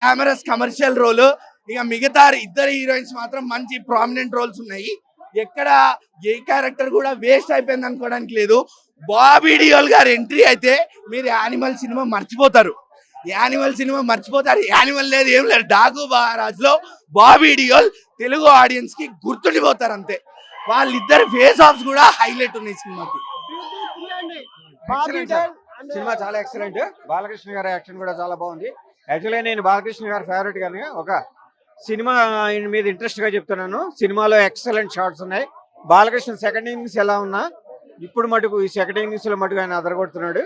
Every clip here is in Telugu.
Glamorous commercial role. ఇక మిగతా ఇద్దరు హీరోయిన్స్ మాత్రం మంచి ప్రామినెంట్ రోల్స్ ఉన్నాయి. ఎక్కడ ఏ క్యారెక్టర్ కూడా వేస్ట్ అయిపోయింది అనుకోవడానికి లేదు. బాబీ డియోల్ గారి ఎంట్రీ అయితే మీరు యానిమల్ సినిమా మర్చిపోతారు. యానిమల్ లేదు, ఏం లేదు. డాకు మహారాజ్ లో బాబీ డియోల్ తెలుగు ఆడియన్స్ కి గుర్తుండిపోతారు అంతే. వాళ్ళిద్దరు ఫేస్ ఆఫ్స్ కూడా హైలైట్ ఉన్నాయి సినిమాకి. సినిమా చాలా ఎక్సలెంట్. బాలకృష్ణ గారి యాక్షన్ కూడా చాలా బాగుంది. యాక్చువల్గా నేను బాలకృష్ణ గారి ఫేవరెట్ గానే ఒక సినిమా మీద ఇంట్రెస్ట్ గా చెప్తున్నాను. సినిమాలో ఎక్సలెంట్ షాట్స్ ఉన్నాయి. బాలకృష్ణ సెకండ్ ఇన్నింగ్స్ ఎలా ఉన్నా ఇప్పుడు మటుకు ఈ సెకండ్ ఇన్నింగ్స్ లో మటుకు ఆయన అదరగొడుతున్నాడు.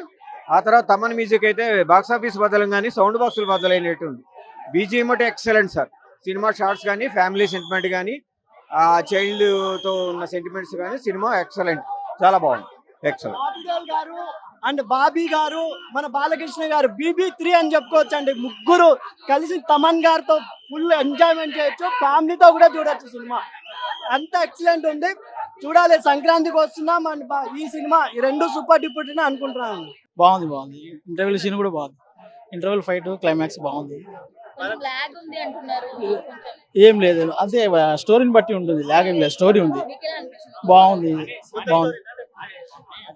ఆ తర్వాత తమన్ మ్యూజిక్ అయితే బాక్స్ ఆఫీస్ బద్దలం కానీ సౌండ్ బాక్సులు బద్దలైనట్టు ఉంది. బీజిఎం అంటే ఎక్సలెంట్ సార్. సినిమా షార్ట్స్ కానీ ఫ్యామిలీ సెంటిమెంట్ కానీ ఆ చైల్డ్ తో ఉన్న సెంటిమెంట్స్ కానీ సినిమా ఎక్సలెంట్, చాలా బాగుంది. ఎక్సలెంట్. అండ్ బాబీ గారు, మన బాలకృష్ణ గారు BB3 అని చెప్పుకోవచ్చు అండి. ముగ్గురు కలిసి తమన్ గారితో ఫుల్ ఎంజాయ్మెంట్ చేయొచ్చు. ఫ్యామిలీతో కూడా చూడొచ్చు. సినిమా అంత ఎక్సలెంట్ ఉంది. చూడాలి. సంక్రాంతికి వస్తున్నా మన ఈ సినిమా ఈ రెండు సూపర్ డూపర్ అనుకుంటున్నాను. బాగుంది. ఇంటర్వెల్ సీన్ కూడా బాగుంది. ఇంటర్వెల్ ఫైట్ క్లైమాక్స్ బాగుంది. ఏం లేదు, అదే స్టోరీని బట్టి ఉంటుంది. లాగ్ ఏం లేదు, స్టోరీ ఉంది. బాగుంది.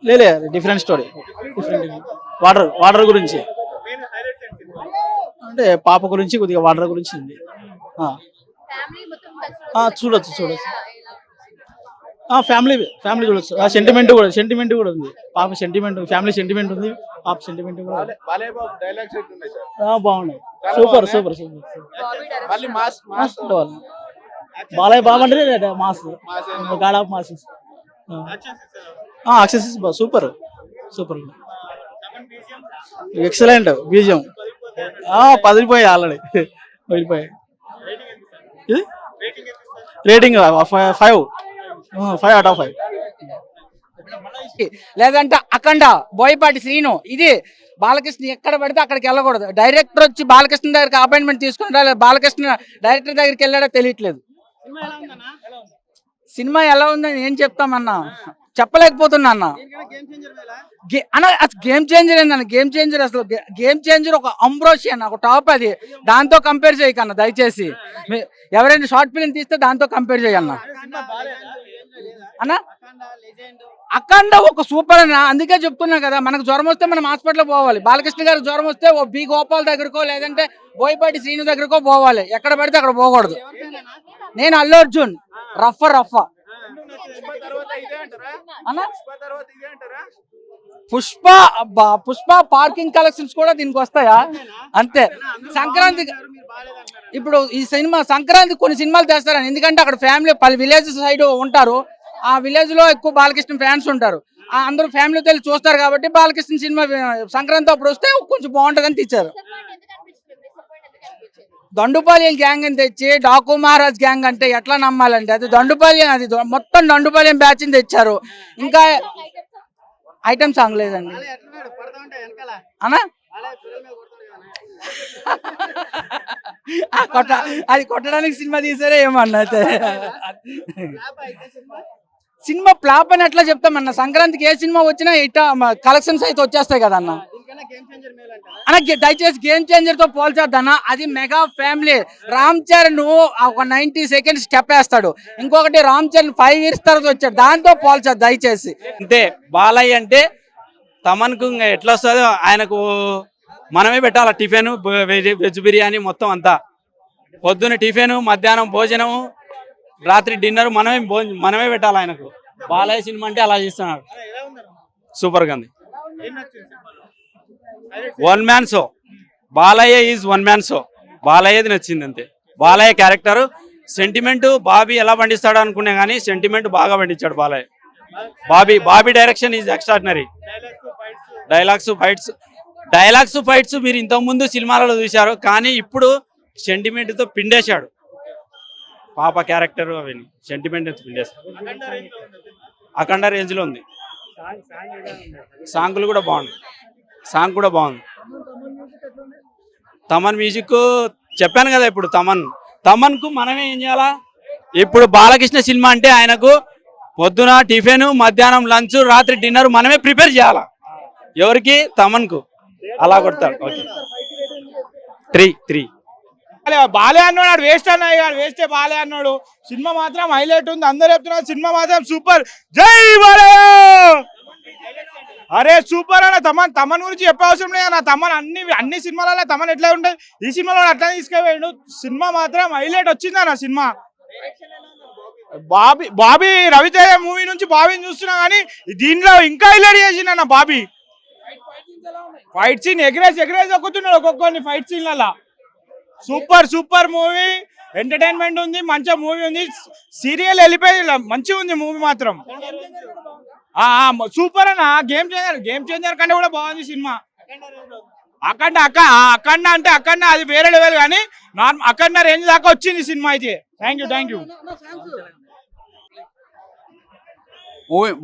లేదు, డిఫరెంట్ స్టోరీ. వాటర్ గురించి అంటే పాప గురించి కొద్దిగా వాటర్ గురించి ఉంది. చూడొచ్చు. ఫ్యామిలీ చూడొచ్చు. సెంటిమెంట్ కూడా ఉంది. పాప సెంటిమెంట్, ఫ్యామిలీ సెంటిమెంట్ ఉంది. పాప సెంటిమెంట్ కూడా బాగున్నాయి. సూపర్. బాలయ్య బాబు అంటే mass, God of mass. Access super. Excellent. బీజం పదిలిపోయాయి, ఆల్రెడీ వెళ్ళిపోయాయి. రేటింగ్ 5/5. లేదంటే అఖండ, బోయపాటి శ్రీను. ఇది బాలకృష్ణ ఎక్కడ పడితే అక్కడికి వెళ్ళకూడదు. డైరెక్టర్ వచ్చి బాలకృష్ణ దగ్గరికి అపాయింట్మెంట్ తీసుకుంటారా, బాలకృష్ణ డైరెక్టర్ దగ్గరికి వెళ్ళాడో తెలియట్లేదు. సినిమా ఎలా ఉందని ఏం చెప్తామన్నా, చెప్పలేకపోతున్నా అన్న. గేమ్ చేంజర్ ఏందన్న, గేమ్ చేంజర్. అసలు గేమ్ చేంజర్ ఒక అంబ్రోషి అన్న, ఒక టాప్. అది దాంతో కంపేర్ చేయకన్నా దయచేసి. ఎవరైనా షార్ట్ ఫిల్మ్ తీస్తే దాంతో కంపేర్ చేయన్న అన్న. అఖండ ఒక సూపర్ అన్న. అందుకే చెప్తున్నా కదా, మనకు జ్వరం వస్తే మనం హాస్పిటల్ పోవాలి. బాలకృష్ణ గారికి జ్వరం వస్తే ఓ బి గోపాల్ దగ్గరకో లేదంటే బోయపాటి శ్రీను దగ్గరకో పోవాలి. ఎక్కడ పడితే అక్కడ పోకూడదు. నేను అల్లు అర్జున్ రఫ్ అన్న. పుష్ప పార్కింగ్ కలెక్షన్స్ కూడా దీనికి వస్తాయా అంతే. సంక్రాంతి ఇప్పుడు ఈ సినిమా సంక్రాంతి కొన్ని సినిమాలు తెస్తారని, ఎందుకంటే అక్కడ ఫ్యామిలీ పలు విలేజ్ సైడ్ ఉంటారు. ఆ విలేజ్ లో ఎక్కువ బాలకృష్ణ ఫ్యాన్స్ ఉంటారు. అందరూ ఫ్యామిలీతో వెళ్ళి చూస్తారు కాబట్టి బాలకృష్ణ సినిమా సంక్రాంతి అప్పుడు వస్తే కొంచెం బాగుంటుందని తెచ్చారు. దండుపాలెం గ్యాంగ్ అని తెచ్చి డాకు మహారాజ్ గ్యాంగ్ అంటే ఎట్లా నమ్మాలండి? అది దండుపాలెం, అది మొత్తం దండుపాలెం బ్యాచ్ ని తెచ్చారు. ఇంకా ఐటమ్ సాంగ్ లేదండి అన్నా. అది కొట్టడానికి సినిమా తీసారే ఏమన్నా. అయితే సినిమా ఫ్లాప్ అని ఎట్లా చెప్తామన్నా? సంక్రాంతికి ఏ సినిమా వచ్చినా ఇట్లా కలెక్షన్స్ అయితే వచ్చేస్తాయి కదా అన్న. దయచేసి గేమ్ చేంజర్ తో పోల్చొద్దన్న. అది మెగా ఫ్యామిలీ. రామ్ చరణ్ ఒక 90 సెకండ్స్ స్టెప్ వేస్తాడు. ఇంకొకటి రామ్ చరణ్ 5 years తర్వాత వచ్చాడు. దాంతో పోల్చొద్దు దయచేసి. అంతే. బాలయ్య అంటే తమన్కు ఎట్లా వస్తుందో ఆయనకు మనమే పెట్టాలి. టిఫిన్, వెజ్ బిర్యానీ మొత్తం అంతా. పొద్దున్న టిఫిన్, మధ్యాహ్నం భోజనము, రాత్రి డిన్నర్ మనమే పెట్టాలి ఆయనకు. బాలయ్య సినిమా అంటే అలా చేస్తున్నాడు. సూపర్గా ఉంది. One man show. Balayya is one man show. బాలయ్యది నచ్చింది అంతే. బాలయ్య క్యారెక్టర్ సెంటిమెంట్ బాబీ ఎలా పండిస్తాడు అనుకునే కానీ సెంటిమెంట్ బాగా పండించాడు Balayya. Bobby direction is extraordinary. Dialogues fights మీరు ఇంతకుముందు సినిమాలలో చూశారు, కానీ ఇప్పుడు సెంటిమెంట్ తో పిండేశాడు. పాప క్యారెక్టర్ అవన్నీ సెంటిమెంట్ పిండేశాడు. అఖండ రేంజ్ లో ఉంది. సాంగ్ కూడా బాగుంది. తమన్ మ్యూజిక్ చెప్పాను కదా. ఇప్పుడు తమన్ కు మనమే ఏం చేయాలా? ఇప్పుడు బాలకృష్ణ సినిమా అంటే ఆయనకు పొద్దున టిఫిన్, మధ్యాహ్నం లంచ్, రాత్రి డిన్నర్ మనమే ప్రిపేర్ చేయాలా. ఎవరికి? తమన్ కు. అలా కొడతాడు. ఓకే 3 బాలే అన్నాడు వేస్ట్ అన్నాడు వేస్టే బాలే అన్నాడు. సినిమా మాత్రం హైలైట్ ఉంది, అందరూ చెప్తున్నారు సినిమా మాత్రం సూపర్. జై బాలయ్య. అరే సూపర్ అన్న. తమన్ గురించి చెప్పే అవసరం లేదు అన్న. తమన్ అన్ని సినిమాలలో తమన్ ఎట్లా ఉంటుంది, ఈ సినిమాలో అట్లా తీసుకుపోయాడు. సినిమా మాత్రం హైలైట్ వచ్చింది అన్న. సినిమా బాబీ రవితేజ మూవీ నుంచి బాబీని చూస్తున్నా కానీ దీంట్లో ఇంకా హైలైట్ చేసిండు అన్న. బాబీ ఫైట్ సీన్ ఎగరేసి దొక్కుతున్నాడు ఒక్కొక్కరిని ఫైట్ సీన్లలో. సూపర్ మూవీ, ఎంటర్టైన్మెంట్ ఉంది, మంచిగా మూవీ ఉంది. సీరియల్ వెళ్ళిపోయి మంచిగా ఉంది మూవీ మాత్రం. సూపర్ అన్న. గేమ్ చేంజర్ కంటే కూడా బాగుంది సినిమా. అఖండ అంటే అఖండ అది వేరే లెవెల్, కానీ అఖండ రేంజ్ దాకా వచ్చింది సినిమా అయితే. Thank you.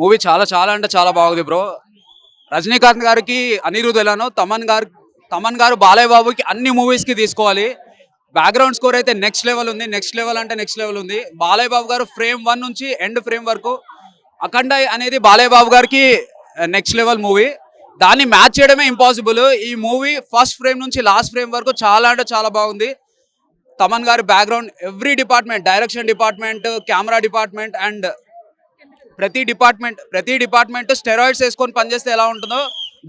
మూవీ చాలా అంటే చాలా బాగుంది బ్రో. రజనీకాంత్ గారికి అనిరుద్ ఎలానో తమన్ గారు బాలయ్య బాబుకి అన్ని మూవీస్ కి తీసుకోవాలి. బ్యాక్గ్రౌండ్ స్కోర్ అయితే నెక్స్ట్ లెవెల్ ఉంది. నెక్స్ట్ లెవెల్ ఉంది. బాలయ్య బాబు గారు ఫ్రేమ్ 1 నుంచి ఎండ్ ఫ్రేమ్ వరకు అఖండ అనేది బాలయ్య బాబు గారికి నెక్స్ట్ లెవెల్ మూవీ. దాన్ని మ్యాచ్ చేయడమే ఇంపాసిబుల్. ఈ మూవీ ఫస్ట్ ఫ్రేమ్ నుంచి లాస్ట్ ఫ్రేమ్ వరకు చాలా అంటే చాలా బాగుంది. తమన్ గారి background every department, direction department, camera department and ప్రతి డిపార్ట్మెంట్ స్టెరాయిడ్స్ వేసుకొని పనిచేస్తే ఎలా ఉంటుందో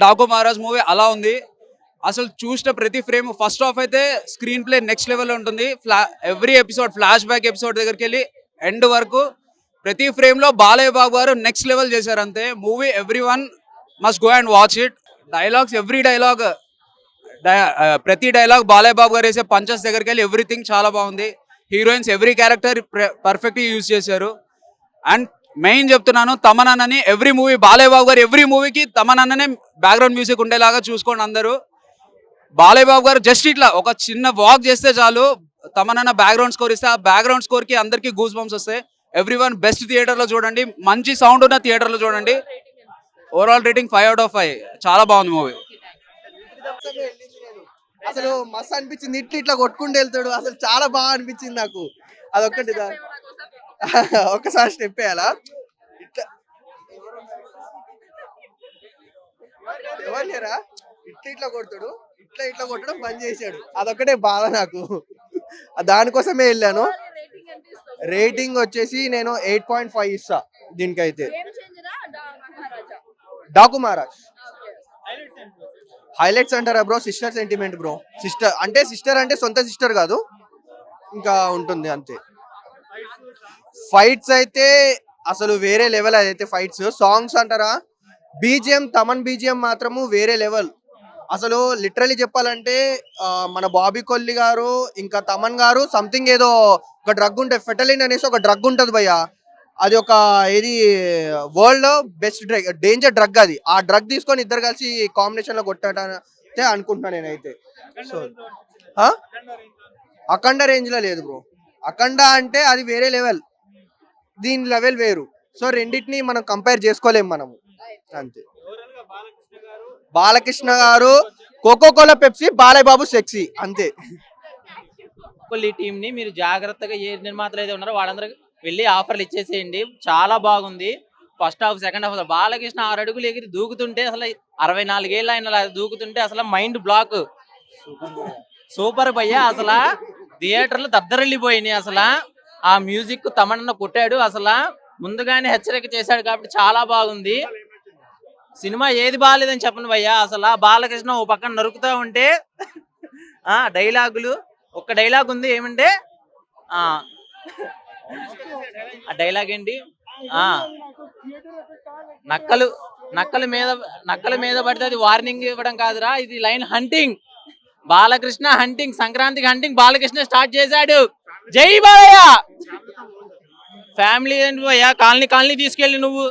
డాకు మహారాజ్ మూవీ అలా ఉంది. అసలు చూసిన ప్రతి ఫ్రేమ్ ఫస్ట్ హాఫ్ అయితే స్క్రీన్ ప్లే నెక్స్ట్ లెవెల్లో ఉంటుంది. Every episode flash back episode దగ్గరికి వెళ్ళి ఎండ్ వరకు ప్రతి ఫ్రేమ్ లో బాలయ్య బాబు గారు నెక్స్ట్ లెవెల్ చేశారు అంతే. Movie everyone must go and watch it. Dialogues ప్రతి డైలాగ్ బాలయ్య బాబు గారు వేసే పంచెస్ దగ్గరికి వెళ్ళి ఎవ్రీథింగ్ చాలా బాగుంది. Heroines every character perfect use చేశారు. అండ్ మెయిన్ చెప్తున్నాను, తమన్ అన్నని ఎవ్రీ మూవీ బాలయ్య బాబు గారు ఎవ్రీ మూవీకి తమన్ అన్ననే బ్యాక్గ్రౌండ్ మ్యూజిక్ ఉండేలాగా చూసుకోండి అందరూ. బాలయ్య బాబు గారు జస్ట్ ఇట్లా ఒక చిన్న వాక్ చేస్తే చాలు, తమన్ అన్న బ్యాక్గ్రౌండ్ స్కోర్ ఇస్తే ఆ బ్యాక్గ్రౌండ్ స్కోర్ కి అందరికి గూస్ బంప్స్ వస్తాయి. ఎవ్రీవన్ బెస్ట్ థియేటర్ లో చూడండి, మంచి సౌండ్ ఉన్న థియేటర్ లో చూడండి. Overall rating 5/5. చాలా బాగుంది మూవీ. అసలు మస్తు అనిపించింది. ఇట్లా కొట్టుకుంటూ వెళ్తాడు, అసలు చాలా బాగా అనిపించింది నాకు. అదొక్కటి ఒక్కసారి స్టెప్ వేయాలా ఇట్లా ఎవరు లేరా, ఇట్లా కొడతాడు, ఇట్లా కొట్టడం బంద్ చేశాడు. అదొక్కటే బాధ నాకు. దానికోసమే వెళ్ళాను. రేటింగ్ వచ్చేసి నేను 8.5 ఇస్తా దీనికైతే. డాకు మహారాజ్ హైలైట్స్ అంటారా bro? Sister sentiment bro. Sister అంటే సొంత సిస్టర్ కాదు, ఇంకా ఉంటుంది అంతే. ఫైట్స్ అయితే అసలు వేరే లెవెల్. అదైతే ఫైట్స్. సాంగ్స్ అంటారా, తమన్ బీజిఎం మాత్రము వేరే లెవెల్. అసలు లిటరలీ చెప్పాలంటే మన బాబీ కొల్లి గారు ఇంకా తమన్ గారు సంథింగ్ ఏదో ఒక డ్రగ్ ఉంటుంది, ఫెటలిన్ అనేసి ఒక డ్రగ్ ఉంటుంది భయ్య. అది ఒక ఏది వరల్డ్ లో బెస్ట్ డ్రగ్, డేంజర్ డ్రగ్ అది. ఆ డ్రగ్ తీసుకొని ఇద్దరు కలిసి కాంబినేషన్ లో కొట్టాటే అనుకుంటున్నా నేనైతే. సో అఖండ రేంజ్ లో లేదు బ్రో. అఖండ అంటే అది వేరే లెవెల్, దీని లెవెల్ వేరు. సో రెండింటిని మనం కంపేర్ చేసుకోలేము మనము అంతే. బాలకృష్ణ గారు Coca Cola Pepsi, Balayya Babu sexy అంతే. ఈ టీం ని మీరు జాగ్రత్తగా ఏ నిర్మాతలు అయితే ఉన్నారో వాళ్ళందరికీ వెళ్ళి ఆఫర్లు ఇచ్చేసేయండి. చాలా బాగుంది. First half second half Balakrishna 6 అడుగులు ఎగిరి దూకుతుంటే అసలు 64 ఏళ్ళ ఆయన దూకుతుంటే అసలు మైండ్ బ్లాక్. సూపర్ భయ్య. అసలు థియేటర్లు దద్దరిల్లిపోయినాయి. అసలు ఆ మ్యూజిక్ తమన్న కొట్టాడు. అసలు ముందుగానే హెచ్చరిక చేశాడు కాబట్టి చాలా బాగుంది సినిమా. ఏది బాగాలేదని చెప్పను భయ్య. అసలు బాలకృష్ణ ఓ పక్కన నరుకుతా ఉంటే డైలాగులు, ఒక్క డైలాగ్ ఉంది ఏమంటే ఆ డైలాగ్ ఏంటి, నక్కల మీద పడితే అది వార్నింగ్ ఇవ్వడం కాదురా, ఇది లైన్ హంటింగ్. బాలకృష్ణ హంటింగ్, సంక్రాంతికి హంటింగ్ బాలకృష్ణ స్టార్ట్ చేశాడు. జై బాలయ్య. ఫ్యామిలీ ఏంటి భయ్యా, కాలనీ తీసుకెళ్ళి నువ్వు